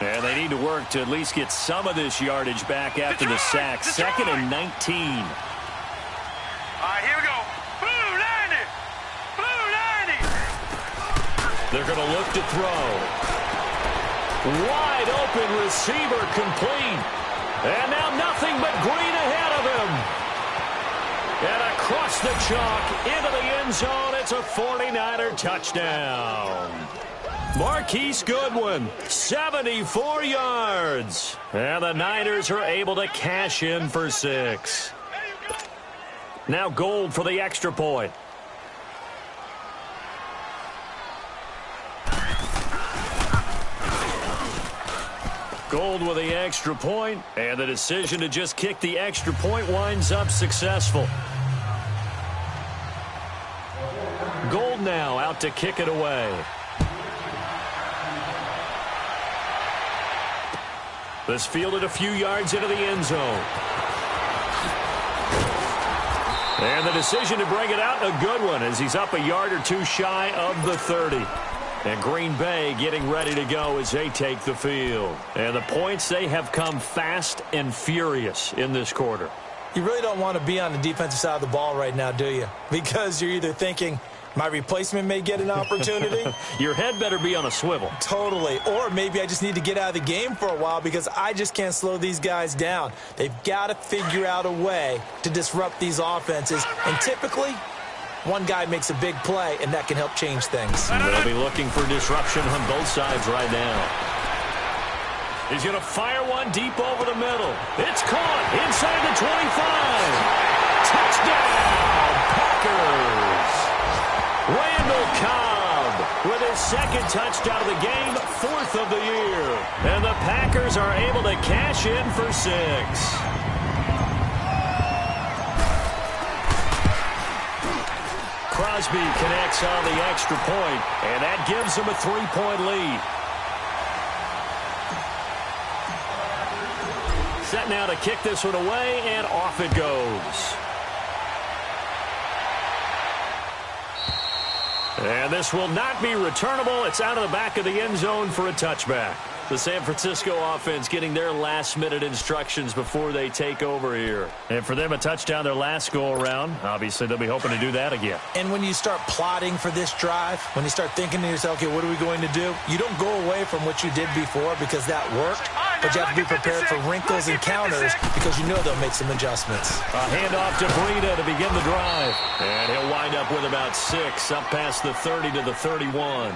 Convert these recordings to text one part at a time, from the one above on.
And they need to work to at least get some of this yardage back after the sack. 2nd and 19. All right, here we go. Blue 90. Blue 90. They're going to look to throw. Wide open receiver complete. And now nothing but green ahead of him. And across the chalk into the end zone. It's a 49er touchdown. Marquise Goodwin, 74 yards. And the Niners are able to cash in for 6. Now Gold for the extra point. Gold with the extra point, and the decision to just kick the extra point winds up successful. Gold now out to kick it away. This fielded a few yards into the end zone. And the decision to bring it out, a good one, as he's up a yard or two shy of the 30. And Green Bay getting ready to go as they take the field. And the points, they have come fast and furious in this quarter. You really don't want to be on the defensive side of the ball right now, do you? Because you're either thinking, my replacement may get an opportunity. Your head better be on a swivel. Totally. Or maybe I just need to get out of the game for a while because I just can't slow these guys down. They've got to figure out a way to disrupt these offenses. And typically, one guy makes a big play, and that can help change things. They'll be looking for disruption on both sides right now. He's going to fire one deep over the middle. It's caught inside the 25. Touchdown, Packers. Randall Cobb with his 2nd touchdown of the game, 4th of the year. And the Packers are able to cash in for 6. Crosby connects on the extra point, and that gives him a 3-point lead. Set now to kick this one away, and off it goes. And this will not be returnable. It's out of the back of the end zone for a touchback. The San Francisco offense getting their last-minute instructions before they take over here. And for them, a touchdown their last go-around. Obviously, they'll be hoping to do that again. And when you start plotting for this drive, when you start thinking to yourself, okay, what are we going to do? You don't go away from what you did before because that worked. But you have to be prepared for wrinkles and counters because you know they'll make some adjustments. A handoff to Breida to begin the drive. And he'll wind up with about 6, up past the 30 to the 31.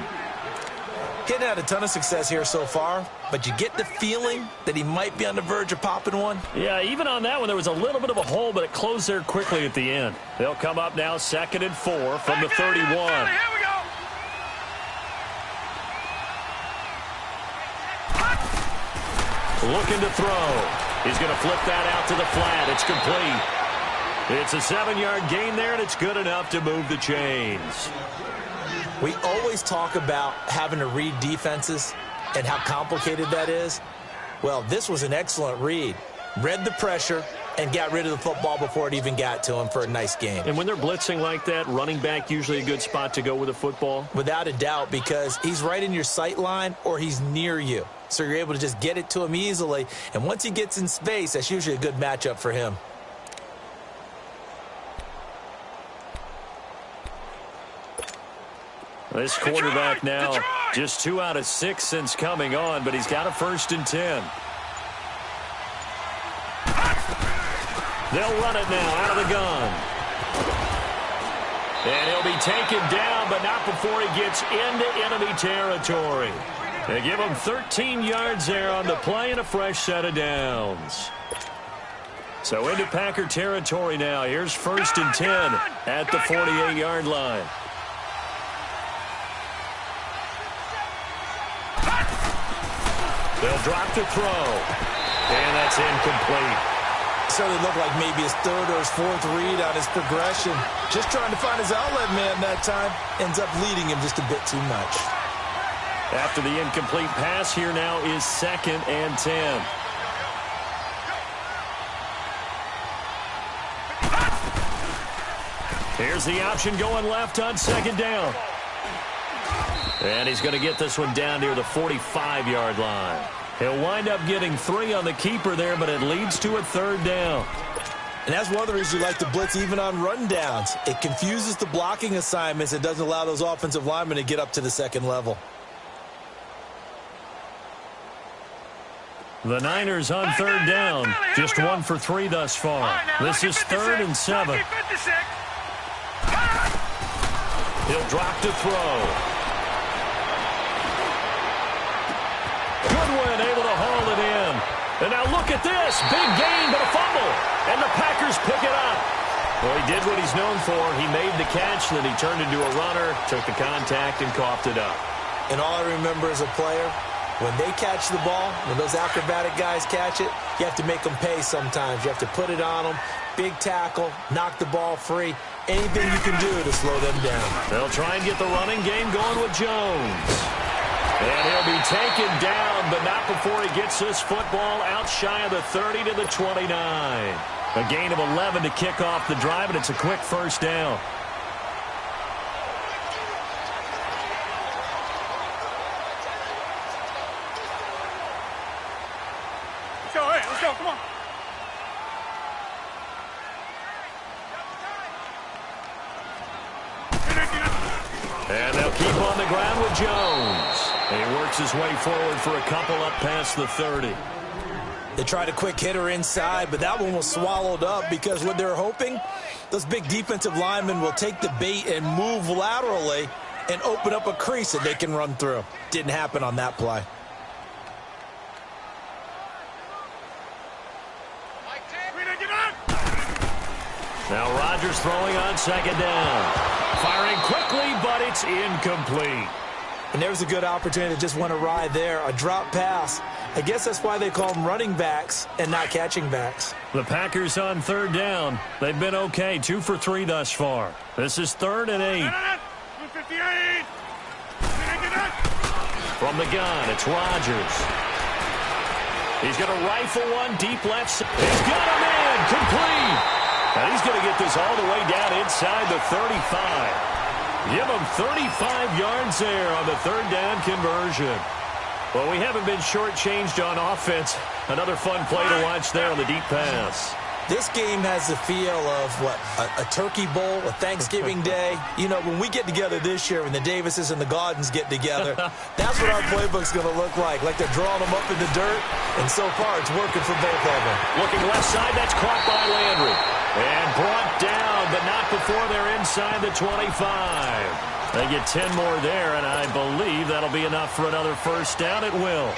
Hadn't had a ton of success here so far, but you get the feeling that he might be on the verge of popping one. Yeah, even on that one, there was a little bit of a hole, but it closed there quickly at the end. They'll come up now 2nd and 4 from the 31. Here we go. Looking to throw. He's going to flip that out to the flat. It's complete. It's a 7-yard gain there, and it's good enough to move the chains. We always talk about having to read defenses and how complicated that is. Well, this was an excellent read. Read the pressure and got rid of the football before it even got to him for a nice game. And when they're blitzing like that, running back usually a good spot to go with the football? Without a doubt, because he's right in your sight line or he's near you. So you're able to just get it to him easily. And once he gets in space, that's usually a good matchup for him. This quarterback now just 2 out of 6 since coming on, but he's got a 1st and 10. They'll run it now out of the gun. And he'll be taken down, but not before he gets into enemy territory. They give him 13 yards there on the play and a fresh set of downs. So into Packer territory now. Here's 1st and 10 at the 48-yard line. They'll drop to throw. And that's incomplete. Certainly looked like maybe his 3rd or his 4th read on his progression. Just trying to find his outlet man that time. Ends up leading him just a bit too much. After the incomplete pass, here now is 2nd and 10. Here's the option going left on 2nd down. And he's going to get this one down near the 45-yard line. He'll wind up getting 3 on the keeper there, but it leads to a 3rd down. And that's one of the reasons you like to blitz even on run downs. It confuses the blocking assignments. It doesn't allow those offensive linemen to get up to the second level. The Niners on 3rd down. Just 1 for 3 thus far. This is 3rd and 7. He'll drop to throw. Goodwin able to haul it in. And now look at this. Big gain, but a fumble. And the Packers pick it up. Well, he did what he's known for. He made the catch, then he turned into a runner, took the contact, and coughed it up. And all I remember as a player, when they catch the ball, when those acrobatic guys catch it, you have to make them pay sometimes. You have to put it on them. Big tackle, knock the ball free. Anything you can do to slow them down. They'll try and get the running game going with Jones. And he'll be taken down, but not before he gets this football out shy of the 30 to the 29. A gain of 11 to kick off the drive, and it's a quick 1st down. Let's go, come on. And they'll keep on the ground with Jones. And he works his way forward for a couple up past the 30. They tried a quick hitter inside, but that one was swallowed up because what they're hoping, those big defensive linemen will take the bait and move laterally and open up a crease that they can run through. Didn't happen on that play. Now Rodgers throwing on 2nd down. Firing quickly, but it's incomplete. And there's a good opportunity that just went awry there. A drop pass. I guess that's why they call them running backs and not catching backs. The Packers on 3rd down. They've been okay. 2 for 3 thus far. This is 3rd and 8. From the gun, it's Rodgers. He's going to rifle one deep left side. He's got him in. Complete. And he's going to get this all the way down inside the 35. Give him 35 yards there on the 3rd down conversion. Well, we haven't been shortchanged on offense. Another fun play to watch there on the deep pass. This game has the feel of, what, a turkey bowl, a Thanksgiving day. You know, when we get together this year, when the Davises and the Gaudens get together, that's what our playbook's going to look like. Like they're drawing them up in the dirt, and so far it's working for both of them. Looking left side, that's caught by Landry. And brought down, but not before they're inside the 25. They get 10 more there, and I believe that'll be enough for another 1st down. It will.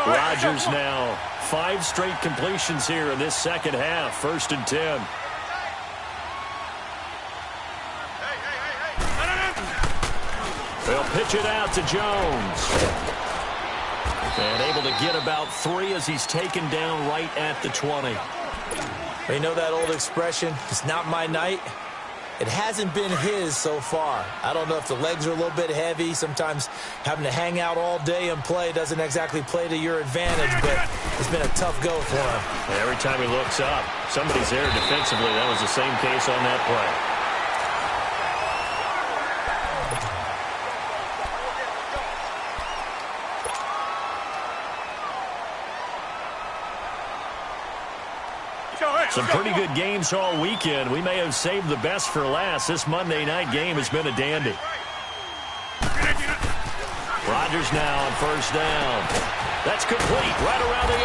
Rodgers now 5 straight completions here in this 2nd half. 1st and 10. They'll pitch it out to Jones. And able to get about 3 as he's taken down right at the 20. You know that old expression, it's not my night? It hasn't been his so far. I don't know if the legs are a little bit heavy. Sometimes having to hang out all day and play doesn't exactly play to your advantage, but it's been a tough go for him. Every time he looks up, somebody's there defensively. That was the same case on that play. Some pretty good games all weekend. We may have saved the best for last. This Monday night game has been a dandy. Rodgers now on 1st down. That's complete right around the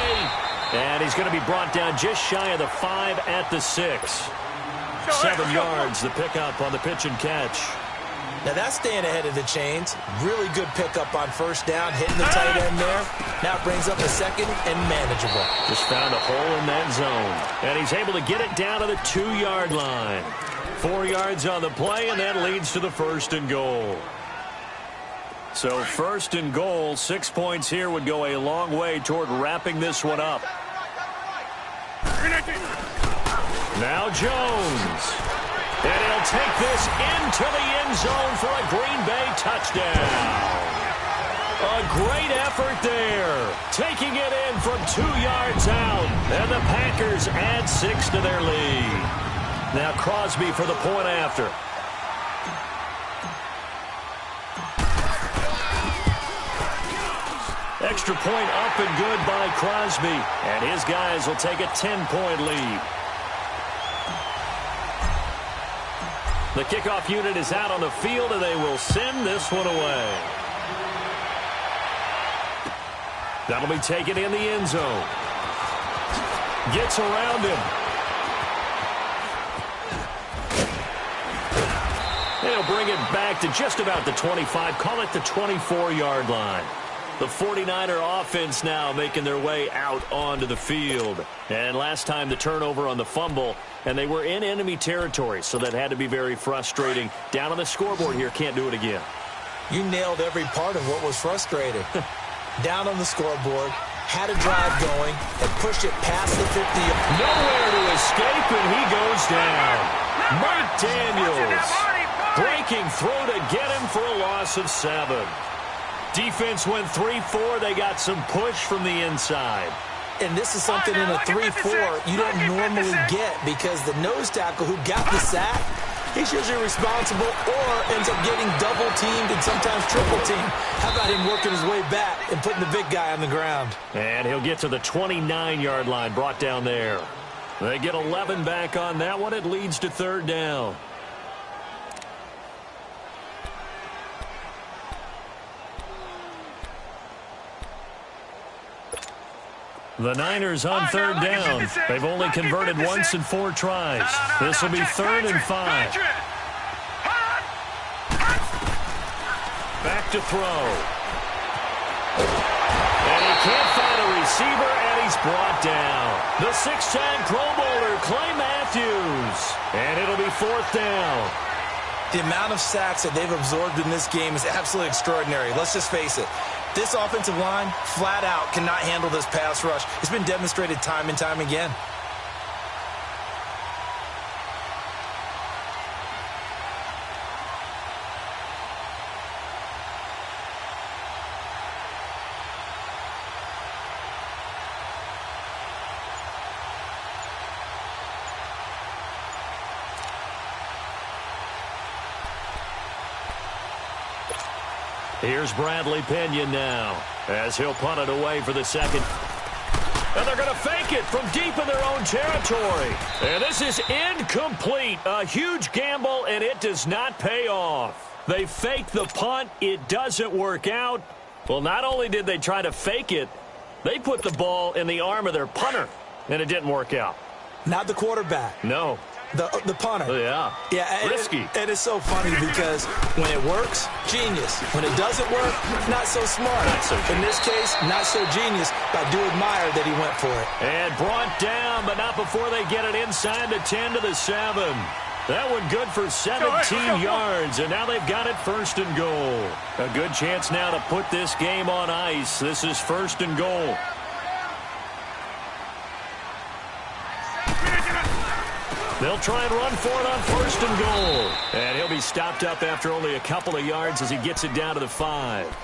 8. And he's going to be brought down just shy of the 5 at the 6. 7 yards, the pickup on the pitch and catch. Now that's staying ahead of the chains. Really good pickup on 1st down, hitting the tight end there. Now it brings up a 2nd and manageable. Just found a hole in that zone. And he's able to get it down to the 2-yard line. 4 yards on the play, and that leads to the 1st and goal. So 1st and goal, 6 points here would go a long way toward wrapping this one up. Now Jones. And he'll take this into the end zone for a Green Bay touchdown. A great effort there. Taking it in from 2 yards out. And the Packers add 6 to their lead. Now Crosby for the point after. Extra point up and good by Crosby. And his guys will take a 10-point lead. The kickoff unit is out on the field, and they will send this one away. That'll be taken in the end zone. Gets around him. They'll bring it back to just about the 25. Call it the 24-yard line. The 49er offense now making their way out onto the field. And last time the turnover on the fumble, and they were in enemy territory, so that had to be very frustrating. Down on the scoreboard here, can't do it again. You nailed every part of what was frustrating. Down on the scoreboard, had a drive going, and pushed it past the 50. Nowhere to escape, and he goes down. Mike Daniels breaking through to get him for a loss of 7. Defense went 3-4. They got some push from the inside. And this is something in a 3-4 you don't normally get, because the nose tackle who got the sack, he's usually responsible or ends up getting double-teamed and sometimes triple-teamed. How about him working his way back and putting the big guy on the ground? And he'll get to the 29-yard line, brought down there. They get 11 back on that one. It leads to 3rd down. The Niners on 3rd down. They've only converted once in 4 tries. This will be 3rd and 5. Back to throw. And he can't find a receiver, and he's brought down. The 6-time Pro Bowler, Clay Matthews. And it'll be 4th down. The amount of sacks that they've absorbed in this game is absolutely extraordinary. Let's just face it. This offensive line, flat out, cannot handle this pass rush. It's been demonstrated time and time again. Here's Bradley Pena now, as he'll punt it away for the 2nd. And they're going to fake it from deep in their own territory. And this is incomplete. A huge gamble, and it does not pay off. They fake the punt. It doesn't work out. Well, not only did they try to fake it, they put the ball in the arm of their punter, and it didn't work out. Not the quarterback. No. The punter. Yeah. Yeah. Risky. It is so funny because when it works, genius. When it doesn't work, not so smart. Not so genius. In this case, not so genius, but I do admire that he went for it. And brought down, but not before they get it inside the 10 to the 7. That one good for 17 yards, and now they've got it 1st and goal. A good chance now to put this game on ice. This is 1st and goal. They'll try and run for it on 1st and goal. And he'll be stopped up after only a couple of yards as he gets it down to the 5.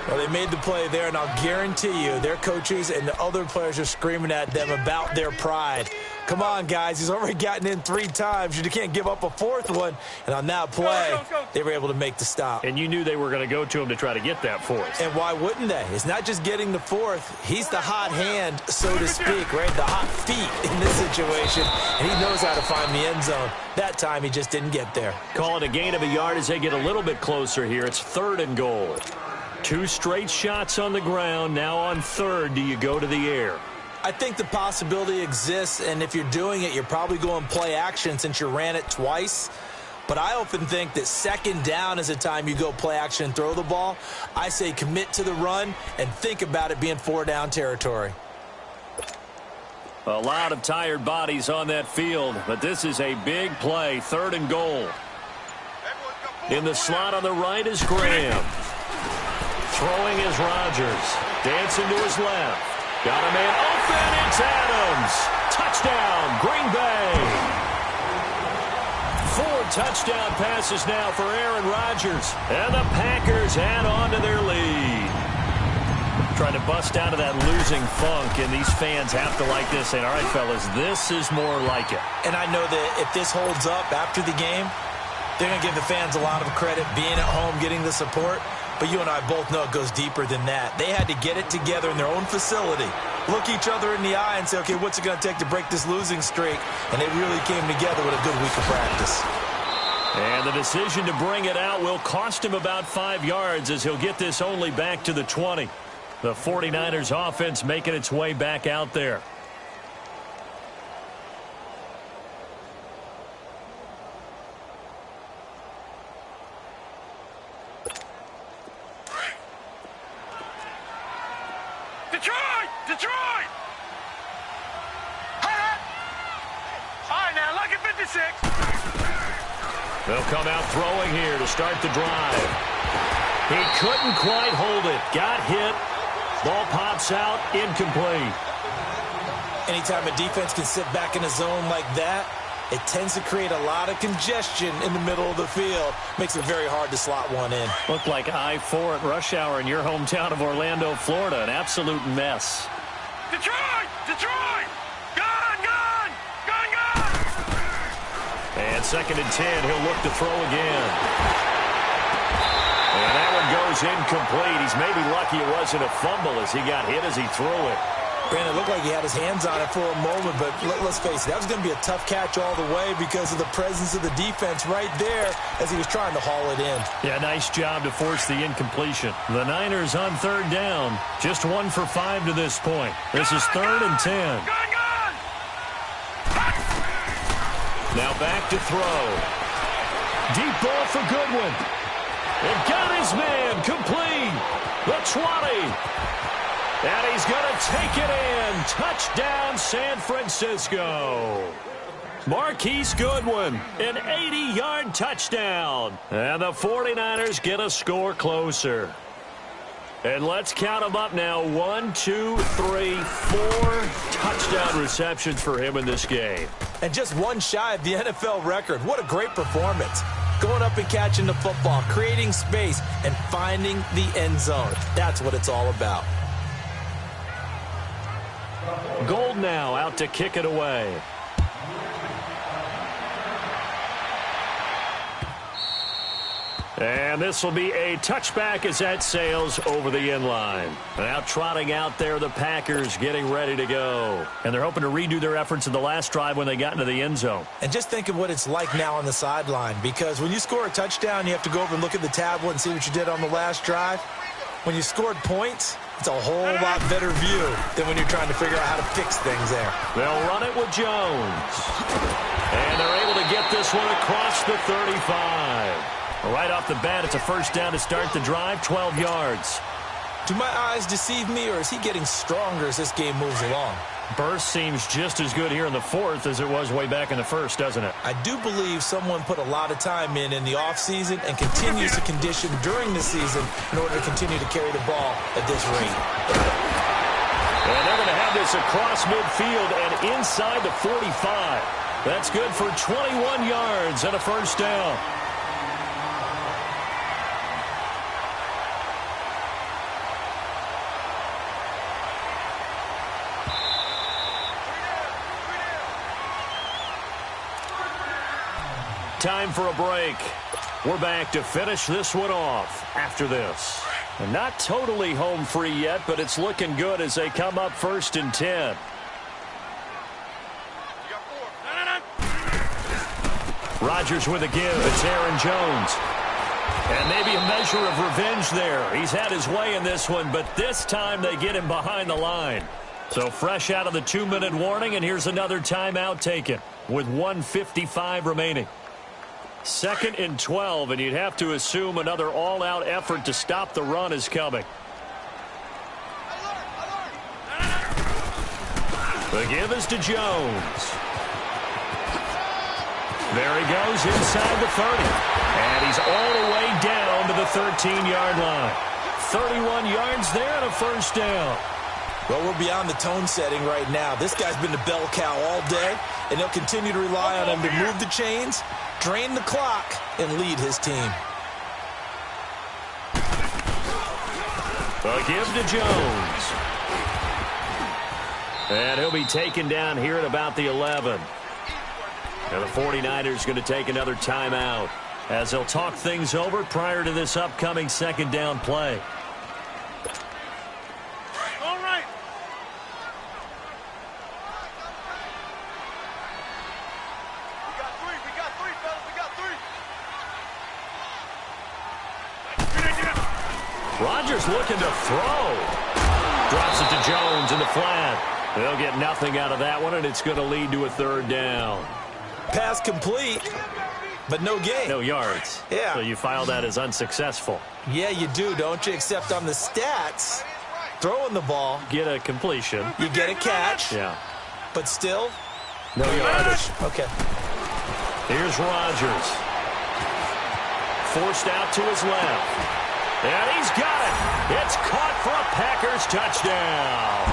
Well, they made the play there, and I'll guarantee you their coaches and the other players are screaming at them about their pride. Come on, guys. He's already gotten in 3 times. You can't give up a 4th one. And on that play, they were able to make the stop. And you knew they were going to go to him to try to get that 4th. And why wouldn't they? It's not just getting the 4th. He's the hot hand, so to speak, right? The hot feet in this situation. And he knows how to find the end zone. That time, he just didn't get there. Call it a gain of a yard as they get a little bit closer here. It's 3rd and goal. 2 straight shots on the ground. Now on 3rd, do you go to the air? I think the possibility exists, and if you're doing it, you're probably going play action since you ran it twice. But I often think that 2nd down is the time you go play action and throw the ball. I say commit to the run and think about it being 4-down territory. A lot of tired bodies on that field, but this is a big play. 3rd and goal. In the slot on the right is Graham. Throwing is Rodgers. Dancing to his left. Got a man open. It's Adams. Touchdown, Green Bay. 4 touchdown passes now for Aaron Rodgers. And the Packers add on to their lead. Trying to bust out of that losing funk, and these fans have to like this. Saying, all right, fellas, this is more like it. And I know that if this holds up after the game, they're going to give the fans a lot of credit being at home, getting the support. But you and I both know it goes deeper than that. They had to get it together in their own facility, look each other in the eye and say, okay, what's it going to take to break this losing streak? And they really came together with a good week of practice. And the decision to bring it out will cost him about 5 yards as he'll get this only back to the 20. The 49ers offense making its way back out there. Detroit! Detroit! All right, now, look at 56. They'll come out throwing here to start the drive. He couldn't quite hold it. Got hit. Ball pops out. Incomplete. Anytime a defense can sit back in a zone like that, it tends to create a lot of congestion in the middle of the field. Makes it very hard to slot one in. Looked like I-4 at rush hour in your hometown of Orlando, Florida. An absolute mess. Detroit! Detroit! Gone! Gone! Gone! Gone! And 2nd and 10. He'll look to throw again. And that one goes incomplete. He's maybe lucky it wasn't a fumble as he got hit as he threw it. Brandon, it looked like he had his hands on it for a moment, but let's face it, that was going to be a tough catch all the way because of the presence of the defense right there as he was trying to haul it in. Yeah, nice job to force the incompletion. The Niners on 3rd down, just 1 for 5 to this point. This is 3rd and 10. Gone! Gone! Now back to throw. Deep ball for Goodwin. And got his man complete. The 20. And he's going to take it in. Touchdown, San Francisco. Marquise Goodwin, an 80-yard touchdown. And the 49ers get a score closer. And let's count them up now. 1, 2, 3, 4 touchdown receptions for him in this game. And just one shy of the NFL record. What a great performance. Going up and catching the football, creating space, and finding the end zone. That's what it's all about. Gold now out to kick it away. And this will be a touchback as that sails over the end line. Now trotting out there, the Packers getting ready to go. And they're hoping to redo their efforts in the last drive when they got into the end zone. And just think of what it's like now on the sideline, because when you score a touchdown, you have to go over and look at the tablet and see what you did on the last drive. When you scored points, it's a whole lot better view than when you're trying to figure out how to fix things there. They'll run it with Jones. And they're able to get this one across the 35. Right off the bat, it's a first down to start the drive, 12 yards. Do my eyes deceive me, or is he getting stronger as this game moves along? Burst seems just as good here in the 4th as it was way back in the 1st, doesn't it? I do believe someone put a lot of time in the offseason and continues to condition during the season in order to continue to carry the ball at this rate. And they're going to have this across midfield and inside the 45. That's good for 21 yards and a first down. Time for a break. We're back to finish this one off after this. And not totally home free yet, but it's looking good as they come up 1st and 10. Rodgers with a give. It's Aaron Jones. And maybe a measure of revenge there. He's had his way in this one, but this time they get him behind the line. So fresh out of the 2-minute warning, and here's another timeout taken with 1:55 remaining. 2nd and 12, and you'd have to assume another all-out effort to stop the run is coming. The give is to Jones. There he goes inside the 30. And he's all the way down to the 13-yard line. 31 yards there and a first down. Well, we're beyond the tone setting right now. This guy's been the bell cow all day, and he'll continue to rely on him to move the chains, drain the clock, and lead his team. A give to Jones. And he'll be taken down here at about the 11. And the 49ers going to take another timeout. as they'll talk things over prior to this upcoming second down play. All right. We got three, fellas. We got three. Rodgers looking to throw. Drops it to Jones in the flat. They'll get nothing out of that one, and it's going to lead to a third down. Pass complete, but no gain. No yards. Yeah. So you file that as unsuccessful. Yeah, you do, don't you? Except on the stats, throwing the ball, Get a completion. you get a catch, Yeah. but still, No yardage. okay. Here's Rodgers. Forced out to his left. And he's got it. It's caught for a Packers touchdown.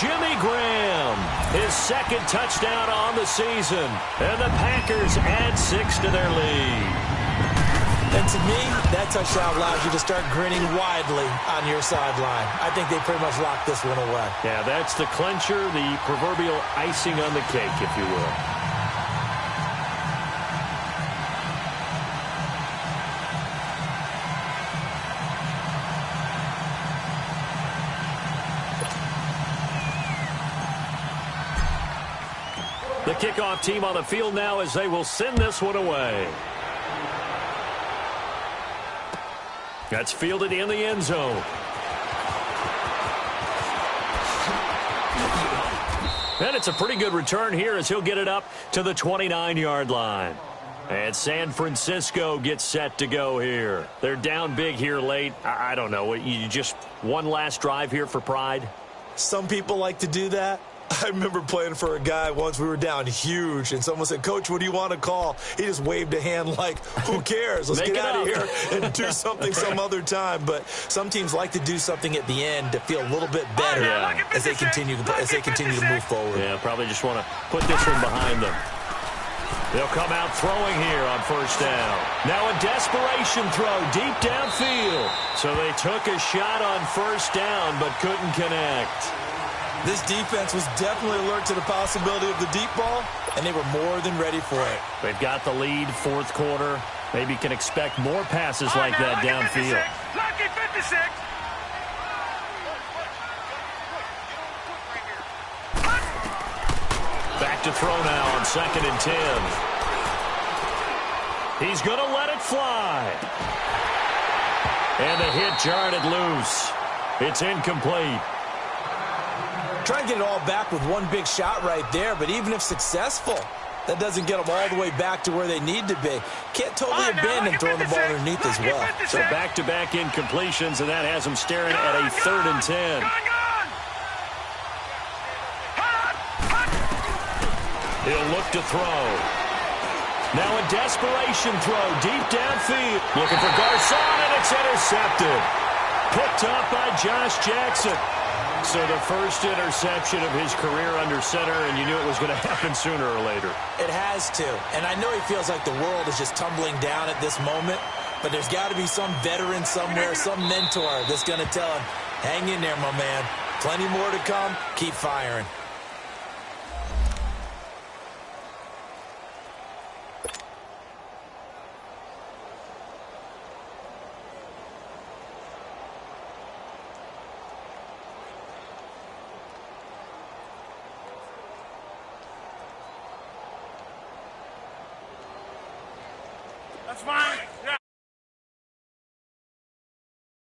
Jimmy Graham, his second touchdown on the season. And the Packers add 6 to their lead. And to me, that touchdown allows you to start grinning widely on your sideline. I think they pretty much locked this one away. Yeah, that's the clincher, the proverbial icing on the cake, if you will. The kickoff team on the field now as they will send this one away. That's fielded in the end zone. And it's a pretty good return here as he'll get it up to the 29-yard line. And San Francisco gets set to go here. They're down big here late. I don't know. You just one last drive here for pride? Some people like to do that. I remember playing for a guy once. We were down huge, and someone said, "Coach, what do you want to call?" He just waved a hand like, who cares? Let's Make get it out of out. here and do something some other time. But some teams like to do something at the end to feel a little bit better Yeah. as they continue to move forward. Yeah, probably just want to put this one behind them. They'll come out throwing here on first down. Now a desperation throw deep downfield. So they took a shot on first down but couldn't connect. This defense was definitely alert to the possibility of the deep ball, and they were more than ready for it. They've got the lead, fourth quarter. Maybe can expect more passes like that downfield. Lucky 56. Back to throw now on 2nd and 10. He's going to let it fly. And the hit jarred it loose. It's incomplete. Try and get it all back with one big shot right there, but even if successful, that doesn't get them all the way back to where they need to be. Can't totally abandon throwing the ball underneath as well. So back-to-back incompletions, and that has them staring at a 3rd and 10. He'll look to throw. Now a desperation throw deep downfield. Looking for Garcon, and it's intercepted. Picked up by Josh Jackson. So the first interception of his career under center, and you knew it was going to happen sooner or later. It has to. And I know he feels like the world is just tumbling down at this moment, but there's got to be some veteran somewhere, some mentor that's going to tell him, hang in there, my man. Plenty more to come. Keep firing. That's fine. Yeah.